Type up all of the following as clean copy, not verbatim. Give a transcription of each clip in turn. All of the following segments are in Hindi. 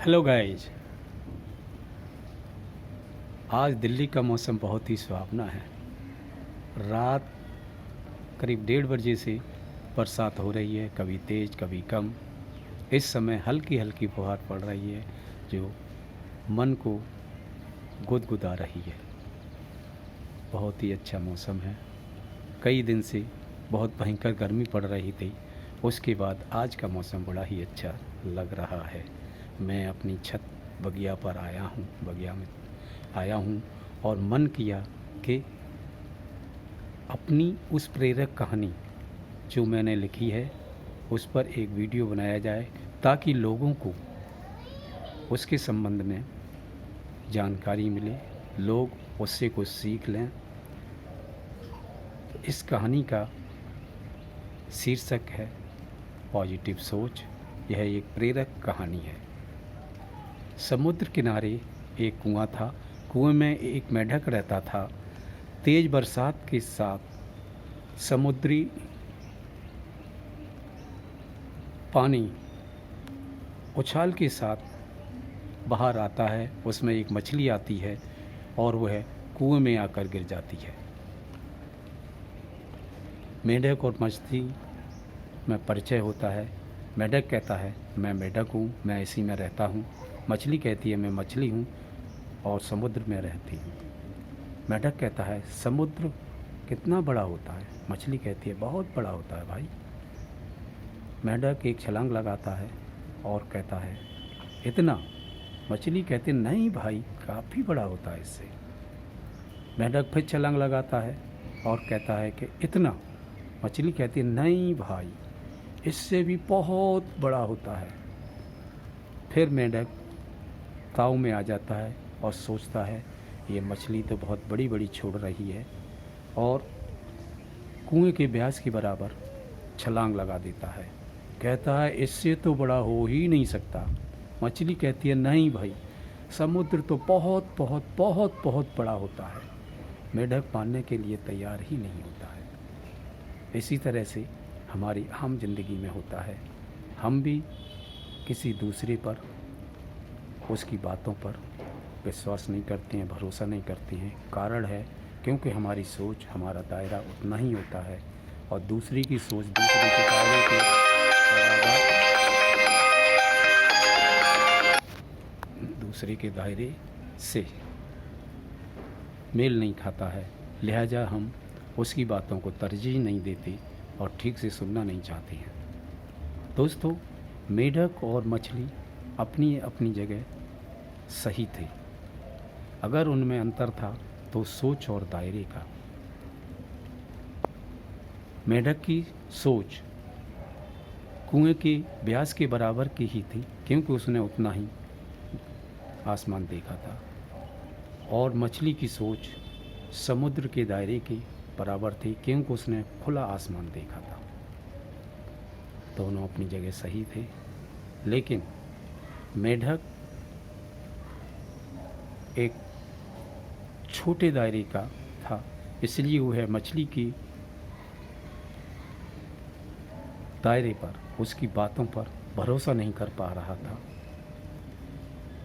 Hello guys. आज दिल्ली का मौसम बहुत ही सुहावना है। रात करीब 1:30 बजे से बरसात हो रही है, कभी तेज़ कभी कम। इस समय हल्की हल्की फुहार पड़ रही है जो मन को गुदगुदा रही है। बहुत ही अच्छा मौसम है। कई दिन से बहुत भयंकर गर्मी पड़ रही थी, उसके बाद आज का मौसम बड़ा ही अच्छा लग रहा है। मैं अपनी छत बगिया पर आया हूँ, बगिया में आया हूँ और मन किया कि अपनी उस प्रेरक कहानी जो मैंने लिखी है उस पर एक वीडियो बनाया जाए ताकि लोगों को उसके संबंध में जानकारी मिले, लोग उससे कुछ सीख लें। तो इस कहानी का शीर्षक है पॉजिटिव सोच। यह एक प्रेरक कहानी है। समुद्र किनारे एक कुआं था। कुएं में एक मेंढक रहता था। तेज बरसात के साथ समुद्री पानी उछाल के साथ बाहर आता है। उसमें एक मछली आती है और वह कुएं में आकर गिर जाती है। मेंढक और मछली में परिचय होता है। मेंढक कहता है मैं मेंढक हूँ, मैं इसी में रहता हूँ। मछली कहती है मैं मछली हूँ और समुद्र में रहती हूँ। मेंढक कहता है समुद्र कितना बड़ा होता है। मछली कहती है बहुत बड़ा होता है भाई। मेंढक एक छलांग लगाता है और कहता है इतना। मछली कहती नहीं भाई, काफ़ी बड़ा होता है इससे। मेंढक फिर छलांग लगाता है और कहता है कि इतना। मछली कहती है नहीं भाई, इससे भी बहुत बड़ा होता है। फिर मेंढक ताव में आ जाता है और सोचता है ये मछली तो बहुत बड़ी बड़ी छोड़ रही है, और कुएं के ब्यास के बराबर छलांग लगा देता है। कहता है इससे तो बड़ा हो ही नहीं सकता। मछली कहती है नहीं भाई, समुद्र तो बहुत बहुत बहुत बहुत बड़ा होता है। मेंढक मानने के लिए तैयार ही नहीं होता है। इसी तरह से हमारी आम जिंदगी में होता है। हम भी किसी दूसरे पर, उसकी बातों पर विश्वास नहीं करते हैं, भरोसा नहीं करते हैं। कारण है क्योंकि हमारी सोच, हमारा दायरा उतना ही होता है और दूसरे की सोच दूसरे के दायरे के दूसरे के दायरे से मेल नहीं खाता है। लिहाजा हम उसकी बातों को तरजीह नहीं देते और ठीक से सुनना नहीं चाहते हैं। दोस्तों, मेंढक और मछली अपनी अपनी जगह सही थे। अगर उनमें अंतर था तो सोच और दायरे का। मेंढक की सोच कुएं के ब्यास के बराबर की ही थी क्योंकि उसने उतना ही आसमान देखा था, और मछली की सोच समुद्र के दायरे के बराबर थी क्योंकि उसने खुला आसमान देखा था। दोनों अपनी जगह सही थे, लेकिन मेंढक एक छोटे दायरे का था, इसलिए वह मछली की दायरे पर, उसकी बातों पर भरोसा नहीं कर पा रहा था।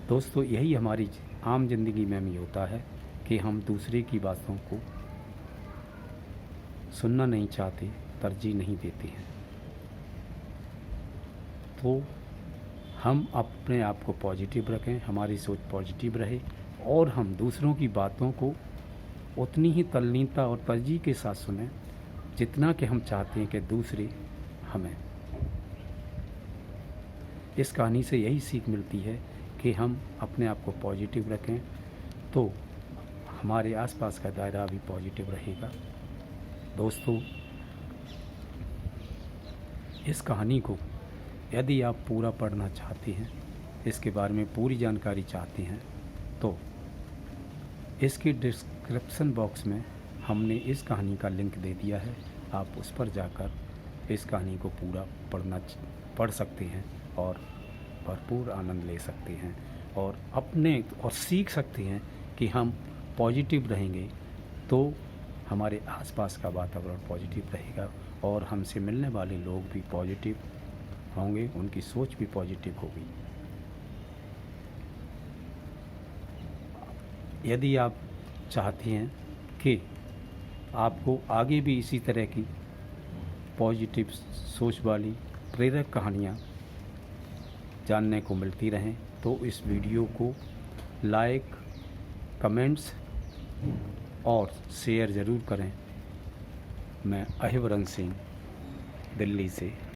दोस्तों, यही हमारी आम जिंदगी में भी होता है कि हम दूसरे की बातों को सुनना नहीं चाहते, तरजीह नहीं देते हैं। तो हम अपने आप को पॉजिटिव रखें, हमारी सोच पॉजिटिव रहे, और हम दूसरों की बातों को उतनी ही तल्लीनता और तरजीह के साथ सुनें जितना कि हम चाहते हैं कि दूसरे हमें। इस कहानी से यही सीख मिलती है कि हम अपने आप को पॉजिटिव रखें तो हमारे आसपास का दायरा भी पॉजिटिव रहेगा। दोस्तों, इस कहानी को यदि आप पूरा पढ़ना चाहते हैं, इसके बारे में पूरी जानकारी चाहते हैं, तो इसके डिस्क्रिप्शन बॉक्स में हमने इस कहानी का लिंक दे दिया है। आप उस पर जाकर इस कहानी को पूरा पढ़ सकते हैं और भरपूर आनंद ले सकते हैं और सीख सकते हैं कि हम पॉजिटिव रहेंगे तो हमारे आसपास का वातावरण पॉजिटिव रहेगा और हमसे मिलने वाले लोग भी पॉजिटिव होंगे, उनकी सोच भी पॉजिटिव होगी। यदि आप चाहती हैं कि आपको आगे भी इसी तरह की पॉजिटिव सोच वाली प्रेरक कहानियाँ जानने को मिलती रहें तो इस वीडियो को लाइक, कमेंट्स और शेयर ज़रूर करें। मैं अहिवरन सिंह, दिल्ली से।